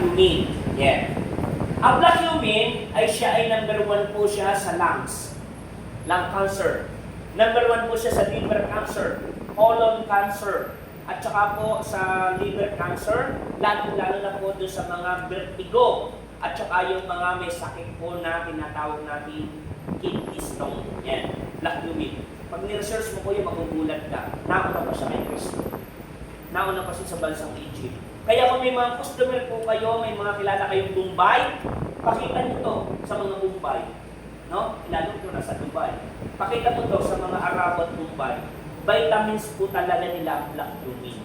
humin. Yan. Ang black humin ay siya ay number 1 po siya sa lungs. Lung cancer. Number 1 po siya sa liver cancer, colon cancer, at saka po sa liver cancer, lalo-lalo na po doon sa mga vertigo, at saka yung mga may sakit po na tinatawag natin kidney stone. Yan, black humin. Pag ni-research mo po yung magugulat ka, nauna pa siya kay Cristo. Nauna pa siya sa bansang Egypt. Kaya kung may mga customer po kayo, may mga kilala kayong Bombay, pakita nyo to sa mga Bombay. No? Lalo ko nasa Dubai. Pakita mo to sa mga Arab at Dubai. Vitamins po talaga nila black humin.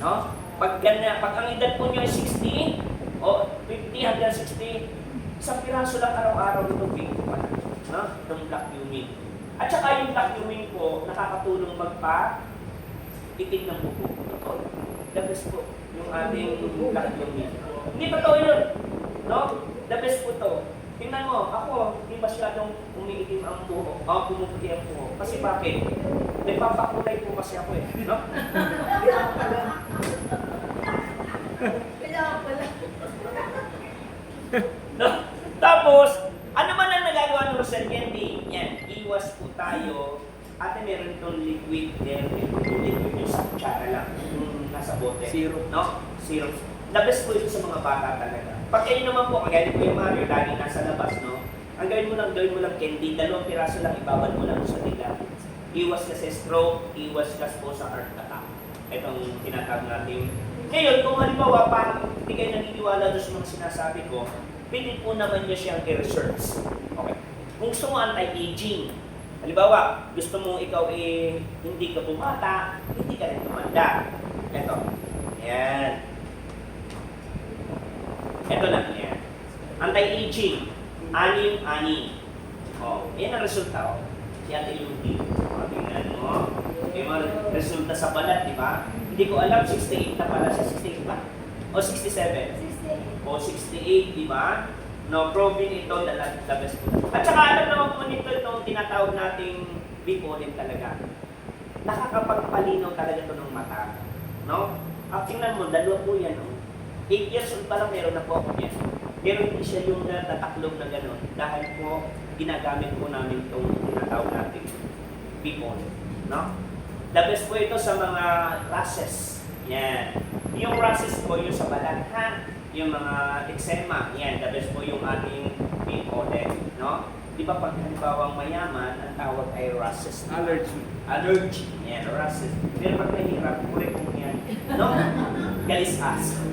No? Pag ang edad po nyo ay 60 o 50 hanggang 60, isang piraso lang araw-araw ito big pa. No? Itong black humin. At saka yung black humin po, nakakatulong itim ng buko. Totoo. The best po yung ating black humin. Hindi totoo yun. No? The best po to. Tingnan mo, ako, hindi masyadong umiitim ang buho. Pumuputi ang buho. Kasi bakit? May papakulay po kasi ako eh. No? Kailangan pala. Kailangan pala. No? Tapos, ano man ang nagagawa ng Rosel Candy? Yan, iwas po tayo. Ate, meron itong liquid there. Yung liquid yung sa kutsara lang. Yung nasa bote. Syrup. No? Syrup. The best po ito sa mga bata talaga. Pag kayo naman po, kagaya po yung Mario, lagi nasa labas, no? Ang gawin mo lang candy, 2 piraso lang, ibabad mo lang sa dila. Iwas ka sa stroke, iwas ka po sa heart attack. Itong tinatawag natin. Ngayon, kung halimbawa, parang hindi kayo naniniwala doon sa mga sinasabi ko, pili po naman niya siyang i-research. Okay. Kung gusto mo anti-aging, halimbawa, gusto mo ikaw hindi ka bumata, hindi ka rin tumanda. Ito. Ayan. Ito lang yan. Anti-aging. Anim-anim. Yan ang resulta. Si Ate Ludy. Tingnan mo. May mga resulta sa balat, di ba? Hindi ko alam, 68 na pala siya. 68 ba? O 67? 68. O 68, di ba? No, proven ito, the best po. At saka alam naman po nito itong tinatawag nating bipolin talaga. Nakakapagpalinaw talaga ito ng mata. No? Tingnan mo, 2 po yan. 8 years old pa lang meron na po ako yan. Pero hindi siya yung natataklog na gano'n dahil po ginagamit po namin itong tinatawag natin bipon. No? The best po ito sa mga rashes. Yan. Yung rashes po yung sa balat, ha? Yung mga eczema. Yan. The best po yung ating bipon. No? Di ba pag halimbawang mayaman, ang tawag ay rashes. Allergy. Allergy. Yan, rashes. Pero pag nahihirap, pure po yan. No? Galis-as.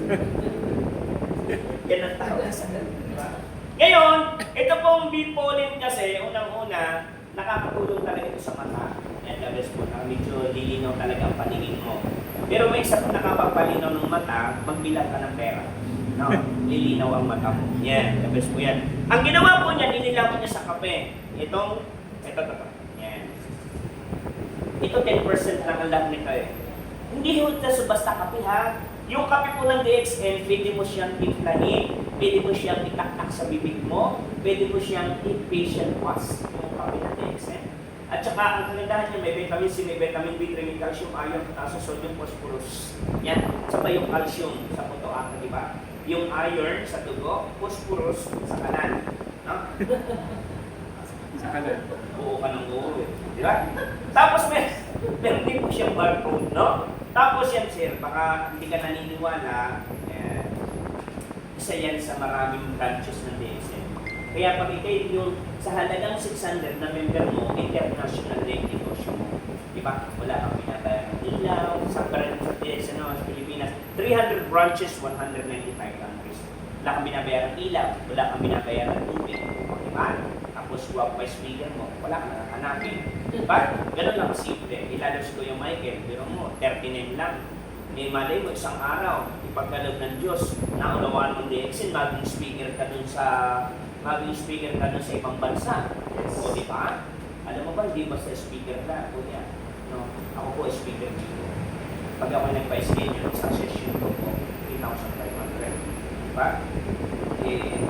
Yan ang tawag sa diba? Ngayon, ito pong bipolin kasi, unang-una, nakakatulong talaga ito sa mata. Yan, the best po na medyo lilinaw talaga ang paningin mo. Pero may isa pa nakapagpalinaw ng mata, magbilang ka ng pera. No? Lilinaw ang mata mo. Yan, the best po yan. Ang ginawa po niya, inilaw niya sa kape. Ito. Yan. Ito 10% lang ang lahat nito eh. Hindi ho ito sa basta kape ha. Yung kape po ng DXN, pwede mo siyang timplahin, pwede mo siyang itaktak sa bibig mo, pwede mo siyang i-patient wash, yung kape ng DXN. At saka, ang kagandahan niya, may vitamin C, may vitamin B3, may calcium, iron, potassium, sodium, phosphorus. Yan. Saka yung calcium sa puto ata, di ba? Yung iron sa dugo, phosphorus sa kanan. No? Sa kanan. Buo ka ng buo eh. Di ba? Tapos meron din po siyang barcode, no? Tapos yan sir, baka hindi ka naniniwala, isa yan sa maraming branches ng DSM. Kaya pag ikay yung sa halagang 600 na member mo, international din negosyo mo. Diba? Wala kang binabayang ilaw, sa DSM sa Pilipinas, 300 branches, 195 countries. Wala kang binabayang ilaw, wala kang binabayang tubig. Diba? Tapos swap by speaker mo, wala kang hanapin. Diba? Ganun lang kasimple. Ilalabas ko yung Michael, pero mo, 39 lang. May malay mo, isang araw, ipagkaloob ng Diyos, naunawaan mong DXN, maging speaker ka dun sa ibang bansa. O di ba? Alam mo ba, hindi basta speaker ka. O yan. No? Ako po speaker dito. Pag ako nagpa-schedule sa session ko po, 3,500. Diba?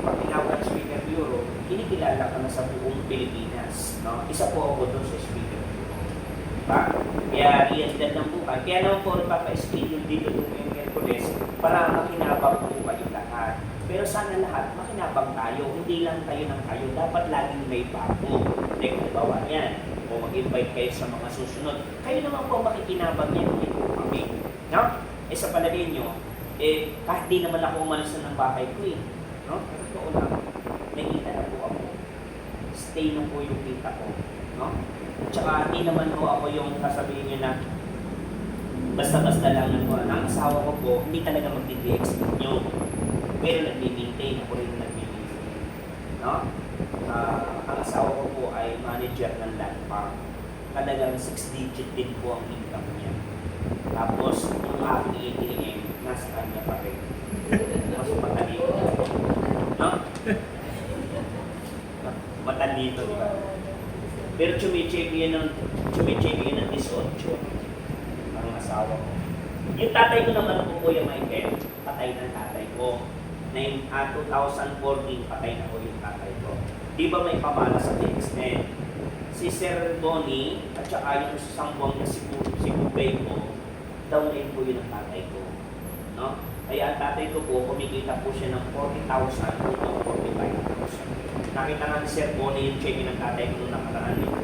Pag tinawag ng speaker bureau, kinikilala ka na sa buong Pilipinas. No? Isa po ako doon sa speaker bureau. Diba? Kaya iyan ng buhay. Kaya naman po nagpapa-schedule dito yung Merkules para makinabang po kayo lahat. Pero sana lahat, makinabang tayo. Hindi lang tayo ng kayo. Dapat laging may bago. Like, halimbawa yan. O mag-invite kayo sa mga susunod. Kayo naman po makikinabang yan. Hindi po kami. No? Eh sa palagay nyo, kahit di naman ako umalis na ng bahay ko eh. No? Pero totoo lang, nakita na po ako. Stay na po yung kita ko. No? Tsaka hindi naman po ako yung sasabihin nyo na basta-basta lang ng ang asawa ko po, hindi talaga magdi-execute nyo. Pero nag-maintain, ako rin nag-maintain. No? Ang asawa ko po ay manager ng land farm. Talagang 6-digit din po ang income niya. Tapos, yung aking ATM, nasa kanya pa rin. Mas matalino. No? Matalino, di ba? Pero chumicheck yan ng 18 ang asawa ko. Yung tatay ko naman po, Kuya Michael, patay ng tatay ko. 2014, patay na po yung tatay ko. Di ba may pamana sa extent? Si Sir Bonnie at saka yung isang buwang na si Kubay ko, downline po yun ang tatay ko. No? Kaya ang tatay ko po, kumikita po siya ng 40,000 o 45,000. Nakita nga ni Sir Bonnie yung check ng tatay ko nung nakaraan yung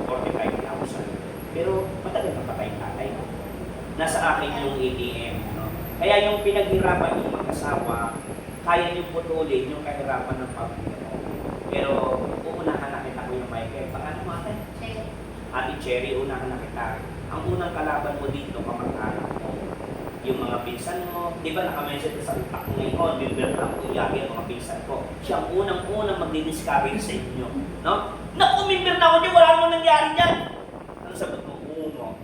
45,000. Pero matagal na patay yung tatay ko. Nasa akin yung ATM. No? Kaya yung pinaghirapan yung mag-asawa, kaya yung putulin yung kahirapan ng pamilya ko. Pero uunahan na kita, Kuya Michael. Paano mo ate? Ate Cherry, unahan na kita. Ang unang kalaban mo dito, kamag-anak mo. Yung mga pinsan mo, di ba nakamention sa utak mo ngayon, Wilber ko, Yagi ang mga pinsan ko. Siya ang unang-unang magdi-discourage sa inyo. No? Naku, member na ako niyo, wala mo nangyari dyan. Ano sagot mo? Uno.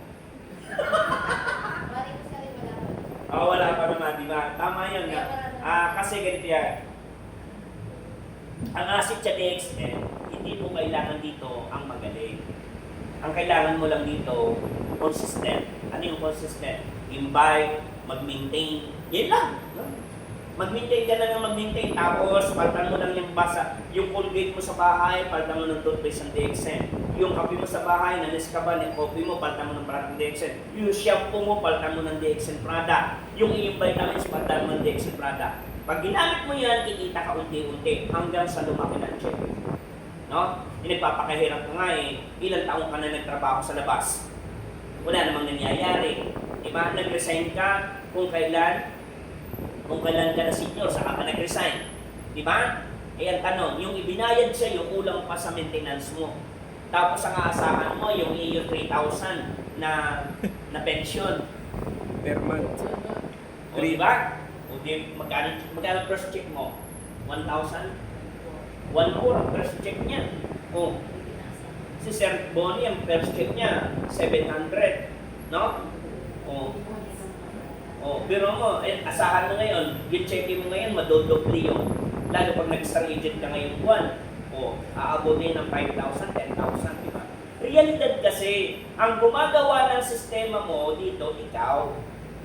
Wala pa naman, di ba? Tama yan nga. Kasi ganito yan. Ang asset sa DXN, hindi mo kailangan dito ang magaling. Ang kailangan mo lang dito, consistent. Ano yung consistent? Invite, mag-maintain. Yan lang. No? Mag-maintain ka lang ng mag-maintain. Tapos, paltan mo lang yung basa. Yung Colgate mo sa bahay, paltan mo ng toothpaste ng DXN. Yung kape mo sa bahay, nanis ka ba, yung coffee mo, paltan mo ng product ng DXN. Yung shampoo mo, paltan mo ng DXN product. Yung i-invite namin, paltan mo ng DXN product. Pag ginamit mo yan, kikita ka unti-unti hanggang sa lumaki ng check. No? Nagpapakahirap ka nga eh. Ilang taong ka na nagtrabaho sa labas. Wala namang nangyayari. Diba? Nag-resign ka kung kailan ka na senior, saka ka nag-resign. Diba? Eh ang tanong, yung ibinayad sa'yo, kulang pa sa maintenance mo. Tapos ang aasahan mo, yung iyo 3,000 na pension. Per month. O diba? O di, magkano first check mo? 1,000? 1,400 ang first check niya. O, si Sir Bonnie, ang first check niya, 700. No? Pero mo, asahan mo ngayon, yung checking mo ngayon, madodobli yun. Lalo pag nag-star agent ka ngayong buwan, aabotin ng 5,000, 10,000, di ba? Realidad kasi, ang gumagawa ng sistema mo dito, ikaw.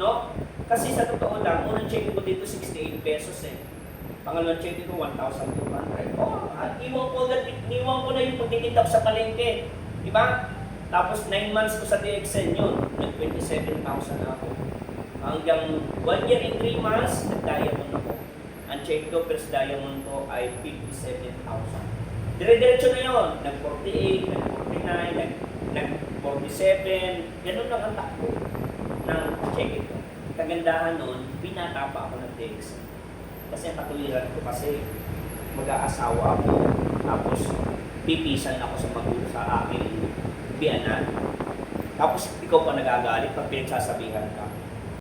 No? Kasi sa totoo lang, unang checking ko dito, 68 pesos eh. Pangalawang checking ko, 1,200. At iwan ko na yung pagtitindak sa palengke. Di ba? Tapos 9 months ko sa DXN yun, nag-27,000 ako. Hanggang 1 year and 3 months, nag-diamond ako. Ang check ko, first diamond ko ay 57,000. Dire-diretso na yun. Nag-48, nag-49, nag-47. Ganun lang ang takbo ng check ko. Kagandahan nun, binata pa ako ng DXN. Kasi ang katuliran ko kasi mag-aasawa ako. Tapos pipisan ako sa aking biyanan. Tapos ikaw pa nagagalit pag pinagsasabihan ka.